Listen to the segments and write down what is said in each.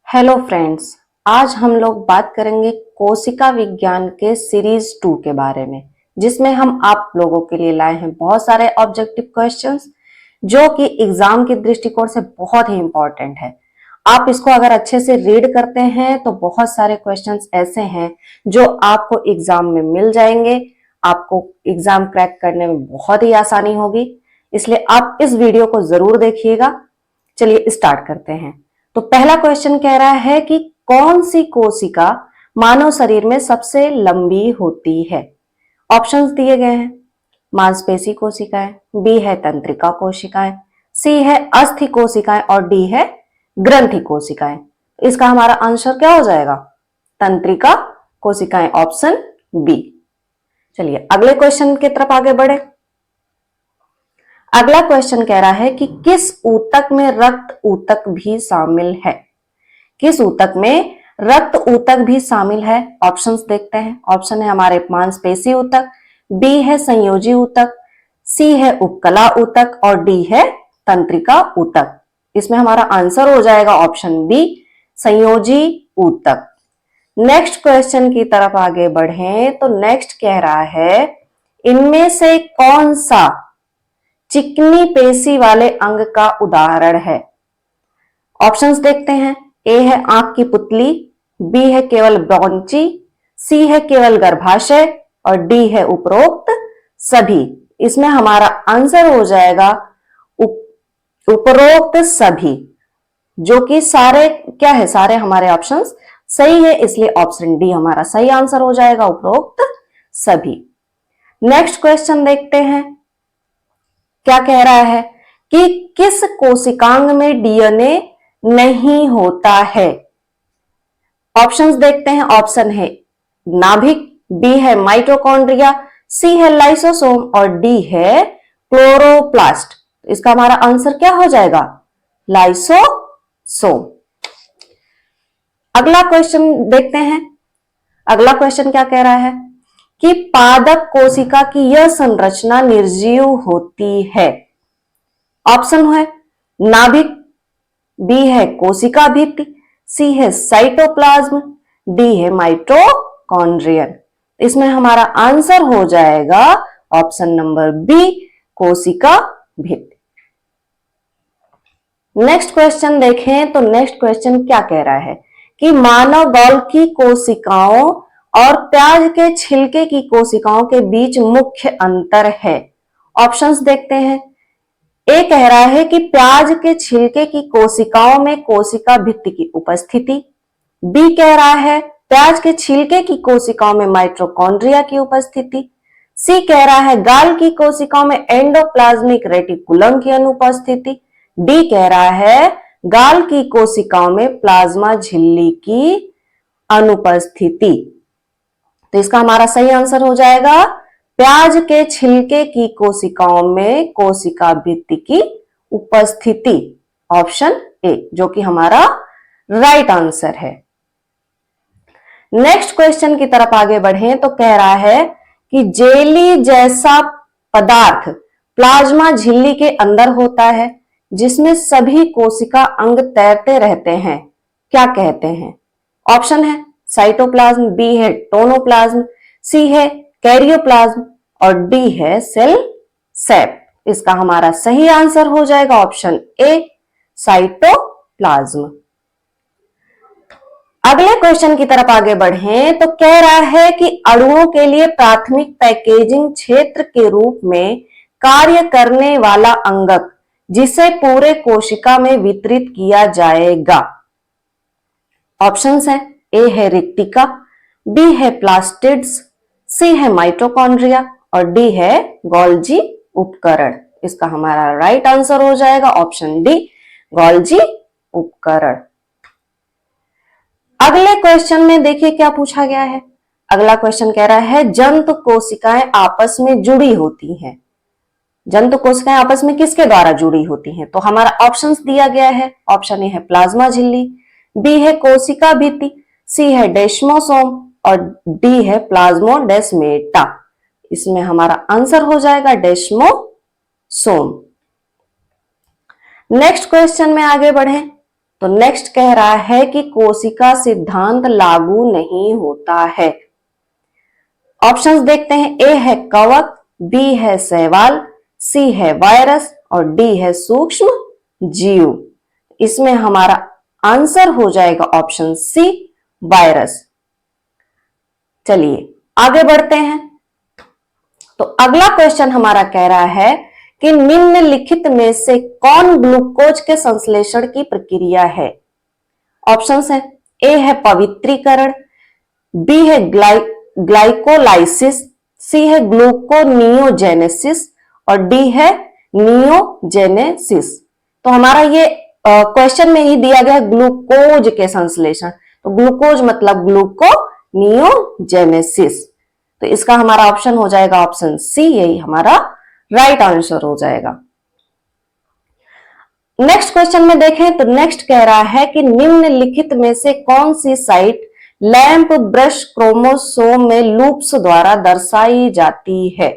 Hello friends, आज हम लोग बात करेंगे कोशिका विज्ञान के सीरीज 2 के बारे में, जिसमें हम आप लोगों के लिए लाए हैं बहुत सारे ऑब्जेक्टिव क्वेश्चंस जो कि एग्जाम के दृष्टिकोण से बहुत ही इंपॉर्टेंट है। आप इसको अगर अच्छे से रीड करते हैं तो बहुत सारे क्वेश्चंस ऐसे हैं जो आपको एग्जाम में मिल जाएंगे। आपको एग्जाम क्रैक करने में बहुत ही आसानी होगी, इसलिए आप इस वीडियो को जरूर देखिएगा। चलिए स्टार्ट करते हैं। तो पहला क्वेश्चन कह रहा है कि कौन सी कोशिका मानव शरीर में सबसे लंबी होती है। ऑप्शंस दिए गए हैं। मांसपेशी कोशिकाएं, बी है तंत्रिका कोशिकाएं, सी है अस्थि कोशिकाएं और डी है ग्रंथि कोशिकाएं। इसका हमारा आंसर क्या हो जाएगा? तंत्रिका कोशिकाएं, ऑप्शन बी। चलिए अगले क्वेश्चन की तरफ आगे बढ़े। अगला क्वेश्चन कह रहा है कि किस ऊतक में रक्त ऊतक भी शामिल है। किस ऊतक में रक्त ऊतक भी शामिल है? ऑप्शंस देखते हैं। ऑप्शन है हमारे मांसपेशी ऊतक, बी है संयोजी ऊतक, सी है उपकला ऊतक और डी है तंत्रिका ऊतक। इसमें हमारा आंसर हो जाएगा ऑप्शन बी, संयोजी ऊतक। नेक्स्ट क्वेश्चन की तरफ आगे बढ़ें तो नेक्स्ट कह रहा है इनमें से कौन सा चिकनी पेशी वाले अंग का उदाहरण है। ऑप्शंस देखते हैं। ए है आंख की पुतली, बी है केवल ब्रॉन्ची, सी है केवल गर्भाशय और डी है उपरोक्त सभी। इसमें हमारा आंसर हो जाएगा उपरोक्त सभी, जो कि सारे क्या है, सारे हमारे ऑप्शंस सही है, इसलिए ऑप्शन डी हमारा सही आंसर हो जाएगा, उपरोक्त सभी। नेक्स्ट क्वेश्चन देखते हैं। क्या कह रहा है कि किस कोशिकांग में डीएनए नहीं होता है। ऑप्शंस देखते हैं। ऑप्शन है नाभिक, बी है माइटोकॉन्ड्रिया, सी है लाइसोसोम और डी है क्लोरोप्लास्ट। इसका हमारा आंसर क्या हो जाएगा? लाइसोसोम। अगला क्वेश्चन देखते हैं। अगला क्वेश्चन क्या कह रहा है कि पादप कोशिका की यह संरचना निर्जीव होती है। ऑप्शन है नाभिक, बी है कोशिका भित्ति, सी है साइटोप्लाज्म, डी है माइटोकॉन्ड्रियन। इसमें हमारा आंसर हो जाएगा ऑप्शन नंबर बी, कोशिका भित्ति। नेक्स्ट क्वेश्चन देखें तो नेक्स्ट क्वेश्चन क्या कह रहा है कि मानव गॉल की कोशिकाओं और प्याज के छिलके की कोशिकाओं के बीच मुख्य अंतर है। ऑप्शंस देखते हैं। ए कह रहा है कि प्याज के छिलके की कोशिकाओं में कोशिका भित्ति की उपस्थिति, बी कह रहा है प्याज के छिलके की कोशिकाओं में माइटोकॉन्ड्रिया की उपस्थिति, सी कह रहा है गाल की कोशिकाओं में एंडोप्लाज्मिक रेटिकुलम की अनुपस्थिति, डी कह रहा है गाल की कोशिकाओं में प्लाज्मा झिल्ली की अनुपस्थिति। तो इसका हमारा सही आंसर हो जाएगा प्याज के छिलके की कोशिकाओं में कोशिका भित्ति की उपस्थिति, ऑप्शन ए, जो कि हमारा राइट आंसर है। नेक्स्ट क्वेश्चन की तरफ आगे बढ़ें तो कह रहा है कि जेली जैसा पदार्थ प्लाज्मा झिल्ली के अंदर होता है जिसमें सभी कोशिका अंग तैरते रहते हैं, क्या कहते हैं। ऑप्शन है साइटोप्लाज्म, बी है टोनोप्लाज्म, सी है कैरियोप्लाज्म और डी है सेल सैप। इसका हमारा सही आंसर हो जाएगा ऑप्शन ए, साइटोप्लाज्म। अगले क्वेश्चन की तरफ आगे बढ़ें तो कह रहा है कि अणुओं के लिए प्राथमिक पैकेजिंग क्षेत्र के रूप में कार्य करने वाला अंगक जिसे पूरे कोशिका में वितरित किया जाएगा। ऑप्शंस है। ए है रिक्तिका, बी है प्लास्टिड्स, सी है माइटोकॉन्ड्रिया और डी है गोल्जी उपकरण। इसका हमारा राइट आंसर हो जाएगा ऑप्शन डी, गोल्जी उपकरण। अगले क्वेश्चन में देखिए क्या पूछा गया है। अगला क्वेश्चन कह रहा है जंतु कोशिकाएं आपस में जुड़ी होती हैं। जंतु कोशिकाएं आपस में किसके द्वारा जुड़ी होती हैं? तो हमारा ऑप्शंस दिया गया है। ऑप्शन ए है प्लाज्मा झिल्ली, बी है कोशिका भित्ति, सी है डेस्मोसोम और डी है प्लाज्मोडेस्मेटा। इसमें हमारा आंसर हो जाएगा डेस्मोसोम। नेक्स्ट क्वेश्चन में आगे बढ़े तो नेक्स्ट कह रहा है कि कोशिका सिद्धांत लागू नहीं होता है। ऑप्शंस देखते हैं। ए है कवक, बी है शैवाल, सी है वायरस और डी है सूक्ष्म जीव। इसमें हमारा आंसर हो जाएगा ऑप्शन सी, वायरस। चलिए आगे बढ़ते हैं। तो अगला क्वेश्चन हमारा कह रहा है कि निम्नलिखित में से कौन ग्लूकोज के संश्लेषण की प्रक्रिया है। ऑप्शंस है। ए है पवित्रीकरण, बी है ग्लाइकोलाइसिस, सी है ग्लूकोनियोजेनेसिस और डी है नियोजेनेसिस। तो हमारा ये क्वेश्चन में ही दिया गया ग्लूकोज के संश्लेषण, तो ग्लूकोज मतलब ग्लूकोनियोजेनेसिस। तो इसका हमारा ऑप्शन हो जाएगा ऑप्शन सी, यही हमारा राइट आंसर हो जाएगा। नेक्स्ट क्वेश्चन में देखें तो नेक्स्ट कह रहा है कि निम्नलिखित में से कौन सी साइट लैंप ब्रश क्रोमोसोम में लूप्स द्वारा दर्शाई जाती है।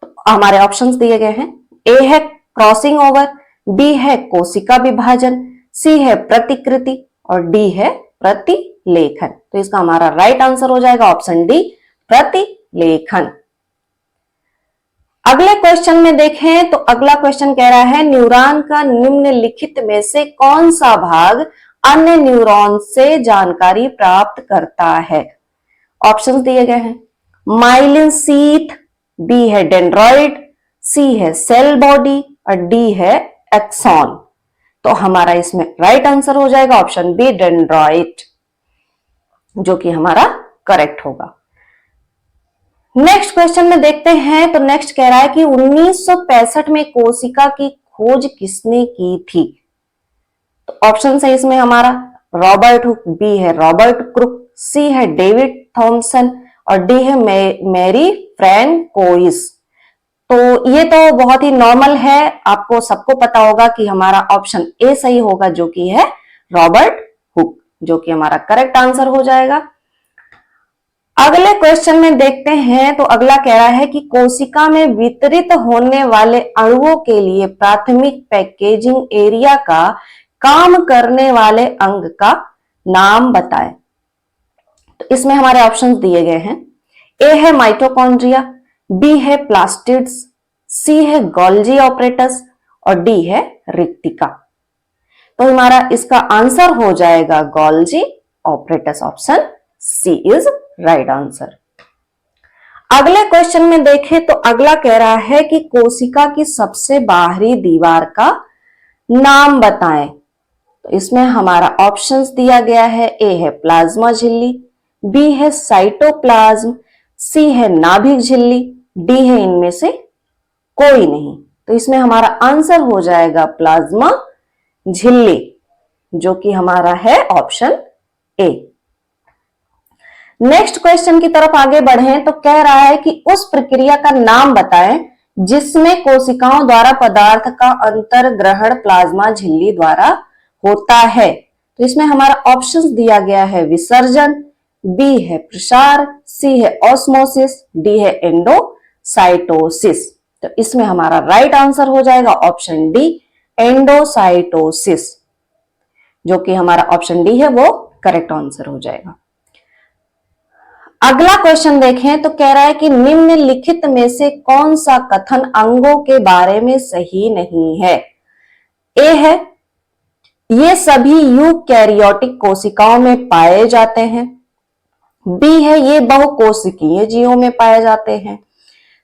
तो हमारे ऑप्शंस दिए गए हैं। ए है क्रॉसिंग ओवर, बी है कोशिका विभाजन, सी है प्रतिकृति और डी है प्रतिलेखन। तो इसका हमारा राइट आंसर हो जाएगा ऑप्शन डी, प्रतिलेखन। अगले क्वेश्चन में देखें तो अगला क्वेश्चन कह रहा है न्यूरॉन का निम्नलिखित में से कौन सा भाग अन्य न्यूरॉन से जानकारी प्राप्त करता है। ऑप्शंस दिए गए हैं। माइलिन शीथ, बी है डेंड्रॉइड, सी है सेल बॉडी और डी है एक्सॉन। तो हमारा इसमें राइट आंसर हो जाएगा ऑप्शन बी, डेंड्रॉइड, जो कि हमारा करेक्ट होगा। नेक्स्ट क्वेश्चन में देखते हैं तो नेक्स्ट कह रहा है कि 1965 में कोशिका की खोज किसने की थी। तो ऑप्शन है इसमें हमारा रॉबर्ट हुक, बी है रॉबर्ट क्रुक, सी है डेविड थॉमसन और डी है मैरी फ्रैंकोइस। तो ये तो बहुत ही नॉर्मल है, आपको सबको पता होगा कि हमारा ऑप्शन ए सही होगा, जो कि है रॉबर्ट हुक, जो कि हमारा करेक्ट आंसर हो जाएगा। अगले क्वेश्चन में देखते हैं तो अगला कह रहा है कि कोशिका में वितरित होने वाले अणुओं के लिए प्राथमिक पैकेजिंग एरिया का काम करने वाले अंग का नाम बताएं। तो इसमें हमारे ऑप्शंस दिए गए हैं। ए है माइटोकॉन्ड्रिया, बी है प्लास्टिड्स, सी है गोल्जी ऑपरेटस और डी है रिक्तिका। तो हमारा इसका आंसर हो जाएगा Golgi apparatus, option C is right answer. अगले क्वेश्चन में देखें तो अगला कह रहा है कि कोशिका की सबसे बाहरी दीवार का नाम बताएं। तो इसमें हमारा ऑप्शंस दिया गया है। ए है प्लाज्मा झिल्ली, बी है साइटोप्लाज्म, सी है नाभिक झिल्ली, डी है इनमें से कोई नहीं। तो इसमें हमारा आंसर हो जाएगा प्लाज्मा झिल्ली, जो कि हमारा है ऑप्शन ए। नेक्स्ट क्वेश्चन की तरफ आगे बढ़ें तो कह रहा है कि उस प्रक्रिया का नाम बताएं जिसमें कोशिकाओं द्वारा पदार्थ का अंतर्ग्रहण प्लाज्मा झिल्ली द्वारा होता है। तो इसमें हमारा ऑप्शंस दिया गया है विसर्जन, बी है प्रसार, सी है ऑस्मोसिस, डी है एंडोसाइटोसिस। तो इसमें हमारा राइट आंसर हो जाएगा ऑप्शन डी, एंडोसाइटोसिस, जो कि हमारा ऑप्शन डी है वो करेक्ट आंसर हो जाएगा। अगला क्वेश्चन देखें तो कह रहा है कि निम्नलिखित में से कौन सा कथन अंगों के बारे में सही नहीं है। ए है ये सभी यूकैरियोटिक कोशिकाओं में पाए जाते हैं, बी है ये बहुकोशिकीय जीवों में पाए जाते हैं,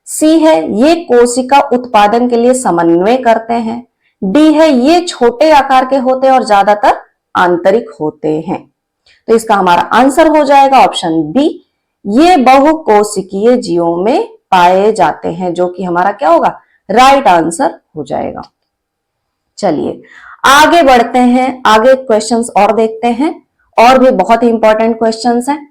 सी है ये कोशिका उत्पादन के लिए समन्वय करते हैं, डी है ये छोटे आकार के होते हैं और ज्यादातर आंतरिक होते हैं। तो इसका हमारा आंसर हो जाएगा ऑप्शन बी, ये बहुकोशिकीय जीवों में पाए जाते हैं, जो कि हमारा क्या होगा राइट आंसर हो जाएगा। चलिए आगे बढ़ते हैं, आगे क्वेश्चंस और देखते हैं, और भी बहुत ही इंपॉर्टेंट क्वेश्चंस हैं।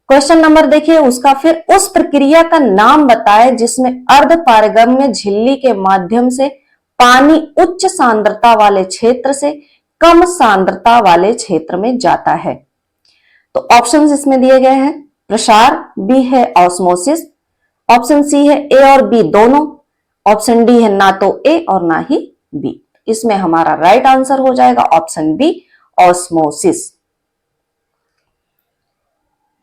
क्वेश्चन नंबर देखिए उसका, फिर उस प्रक्रिया का नाम बताएं जिसमें अर्धपारगम्य झिल्ली के माध्यम से पानी उच्च सांद्रता वाले क्षेत्र से कम सांद्रता वाले क्षेत्र में जाता है। तो ऑप्शंस इसमें दिए गए हैं। प्रसार, बी है ऑस्मोसिस, ऑप्शन सी है ए और बी दोनों, ऑप्शन डी है ना तो ए और ना ही बी। इसमें हमारा राइट आंसर हो जाएगा ऑप्शन बी, ऑस्मोसिस।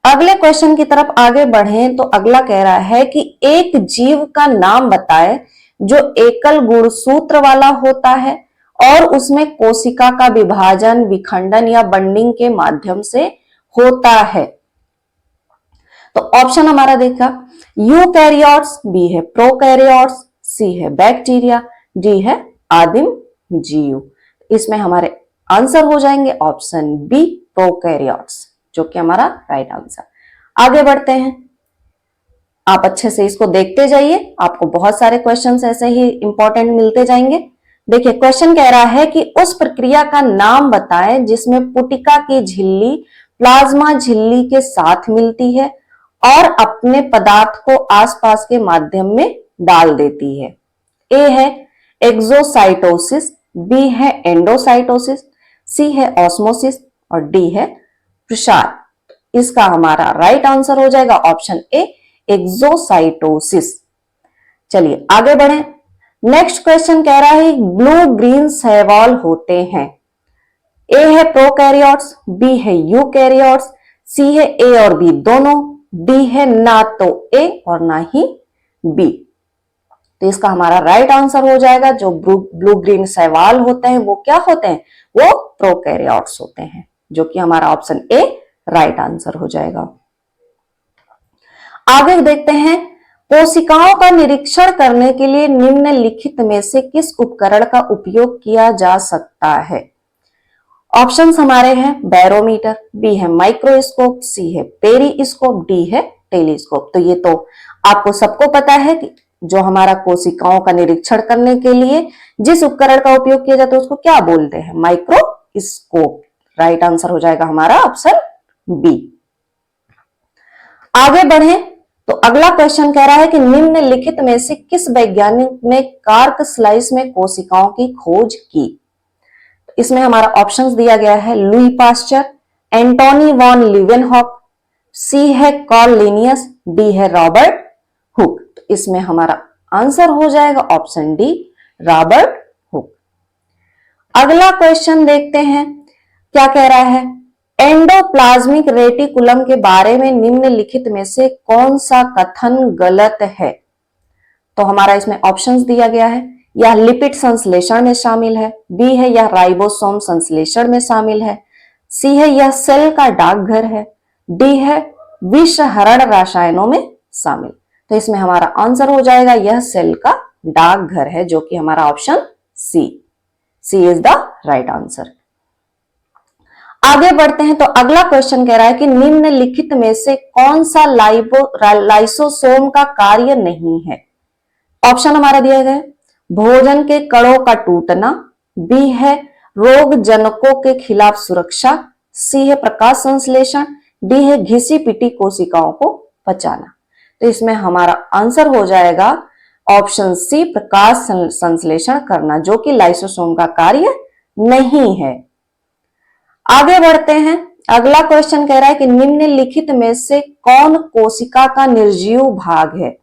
अगले क्वेश्चन की तरफ आगे बढ़ें तो अगला कह रहा है कि एक जीव का नाम बताए जो एकल गुणसूत्र वाला होता है और उसमें कोशिका का विभाजन, विखंडन या बंडिंग के माध्यम से होता है। तो ऑप्शन हमारा देखा, यूकैरियोट्स, बी है प्रोकैरियोट्स, सी है बैक्टीरिया, डी है आदिम जीव। इसमें हमारे आंसर हो जाएंगे ऑप्शन बी प्रोकैरियोट्स, जो कि हमारा राइट आंसर। आगे बढ़ते हैं, आप अच्छे से इसको देखते जाइए, आपको बहुत सारे क्वेश्चंस ऐसे ही इंपॉर्टेंट मिलते जाएंगे। देखिए क्वेश्चन कह रहा है कि उस प्रक्रिया का नाम बताएं जिसमें पुटिका की झिल्ली प्लाज्मा झिल्ली के साथ मिलती है और अपने पदार्थ को आसपास के माध्यम में डाल देती है। ए है एक्सोसाइटोसिस, बी है एंडोसाइटोसिस, सी है ऑस्मोसिस और डी है प्रसार। इसका हमारा राइट आंसर हो जाएगा ऑप्शन ए एक्सोसाइटोसिस। चलिए आगे बढ़ें। नेक्स्ट क्वेश्चन कह रहा है ब्लू ग्रीन शैवाल होते हैं। ए है प्रोकैरियोट्स, बी है यूकैरियोट्स, सी है ए और बी दोनों, डी है ना तो ए और ना ही बी। तो इसका हमारा राइट आंसर हो जाएगा जो ब्लू ग्रीन शैवाल होते हैं वो क्या होते हैं, वो प्रोकैरियोट्स होते हैं, जो कि हमारा ऑप्शन ए राइट आंसर हो जाएगा। आगे देखते हैं, कोशिकाओं का निरीक्षण करने के लिए निम्नलिखित में से किस उपकरण का उपयोग किया जा सकता है। ऑप्शंस हमारे हैं बैरोमीटर, बी है माइक्रोस्कोप, सी है पेरिस्कोप, डी है टेलीस्कोप। तो ये तो आपको सबको पता है कि जो हमारा कोशिकाओं का निरीक्षण करने के लिए जिस उपकरण का उपयोग किया जाता है उसको क्या बोलते हैं, माइक्रोस्कोप। राइट आंसर हो जाएगा हमारा ऑप्शन बी। आगे बढ़ें तो अगला क्वेश्चन कह रहा है कि निम्नलिखित में से किस वैज्ञानिक ने कार्क स्लाइस में कोशिकाओं की खोज की। इसमें हमारा ऑप्शंस दिया गया है Louis Pasteur, Antonie van Leeuwenhoek, C है कार्ल लिनियस, डी है रॉबर्ट हुक। तो इसमें हमारा आंसर हो जाएगा ऑप्शन डी रॉबर्ट हुक। अगला क्वेश्चन देखते हैं क्या कह रहा है, एंडोप्लाज्मिक रेटिकुलम के बारे में निम्नलिखित में से कौन सा कथन गलत है। तो हमारा इसमें ऑप्शंस दिया गया है, यह लिपिड संश्लेषण में शामिल है, बी है यह राइबोसोम संश्लेषण में शामिल है, सी है यह सेल का डाकघर है, डी है विषहरण रसायनों में शामिल। तो इसमें हमारा आंसर हो जाएगा यह सेल का डाकघर है, जो कि हमारा option C is the right answer. आगे बढ़ते हैं तो अगला क्वेश्चन कह रहा है कि निम्नलिखित में से कौन सा लाइसोसोम का कार्य नहीं है। ऑप्शन हमारा दिया गया है भोजन के कणों का टूटना, बी है रोग जनकों के खिलाफ सुरक्षा, सी है प्रकाश संश्लेषण, डी है घिसी पिटी कोशिकाओं को पचाना। तो इसमें हमारा आंसर हो जाएगा ऑप्शन सी प्रकाश संश्लेषण करना, जो कि लाइसोसोम का कार्य नहीं है। आगे बढ़ते हैं, अगला क्वेश्चन कह रहा है कि निम्नलिखित में से कौन कोशिका का निर्जीव भाग है।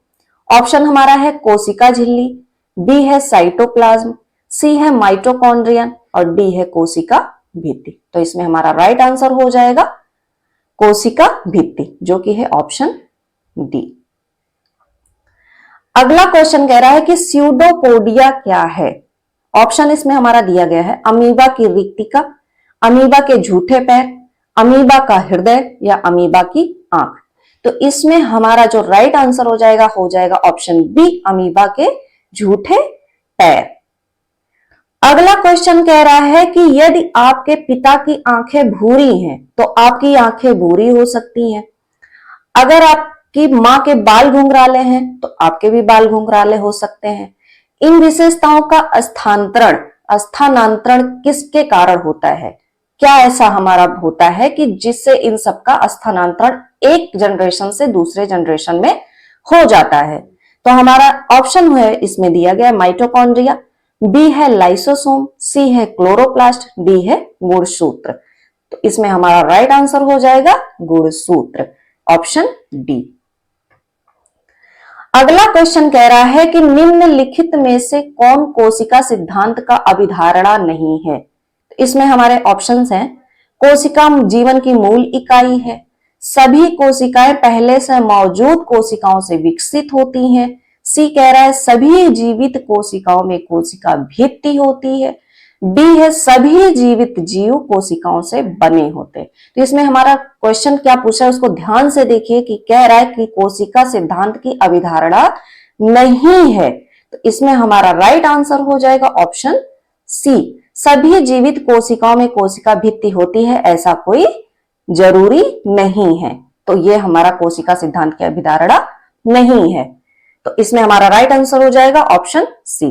ऑप्शन हमारा है कोशिका झिल्ली, बी है साइटोप्लाज्म, सी है माइटोकॉन्ड्रियन और डी है कोशिका भित्ति। तो इसमें हमारा राइट आंसर हो जाएगा कोशिका भित्ति, जो कि है ऑप्शन डी। अगला क्वेश्चन कह रहा है कि स्यूडोपोडिया क्या है। ऑप्शन इसमें हमारा दिया गया है अमीबा की रिक्तिका, अमीबा के झूठे पैर, अमीबा का हृदय या अमीबा की आंख। तो इसमें हमारा जो राइट आंसर हो जाएगा ऑप्शन बी अमीबा के झूठे पैर। अगला क्वेश्चन कह रहा है कि यदि आपके पिता की आंखें भूरी हैं तो आपकी आंखें भूरी हो सकती हैं। अगर आपकी मां के बाल घुंघराले हैं तो आपके भी बाल घुंघराले हो सकते हैं। इन विशेषताओं का स्थानांतरण किसके कारण होता है। क्या ऐसा हमारा होता है कि जिससे इन सब का स्थानांतरण एक जनरेशन से दूसरे जनरेशन में हो जाता है। तो हमारा ऑप्शन है इसमें दिया गया माइटोकॉन्ड्रिया, बी है लाइसोसोम, सी है क्लोरोप्लास्ट, डी है गुणसूत्र। तो इसमें हमारा राइट आंसर हो जाएगा गुणसूत्र, ऑप्शन डी। अगला क्वेश्चन कह रहा है कि निम्नलिखित में से कौन कोशिका सिद्धांत का अभिधारणा नहीं है। इसमें हमारे ऑप्शंस हैं कोशिका जीवन की मूल इकाई है। सभी कोशिकाएं पहले से मौजूद कोशिकाओं से विकसित होती हैं। सी कह रहा है सभी जीवित कोशिकाओं में कोशिका भित्ति होती है। डी है सभी जीवित जीव कोशिकाओं से बने होते हैं। तो इसमें हमारा क्वेश्चन क्या पूछा है उसको ध्यान से देखिए कि कह रहा है कि कोशिका सिद्धांत की अभिधारणा नहीं है। तो इसमें हमारा राइट आंसर हो जाएगा ऑप्शन सी। सभी जीवित कोशिकाओं में कोशिका भित्ति होती है ऐसा कोई जरूरी नहीं है। तो ये हमारा कोशिका सिद्धांत की अभिधारणा नहीं है। तो इसमें हमारा राइट आंसर हो जाएगा ऑप्शन सी।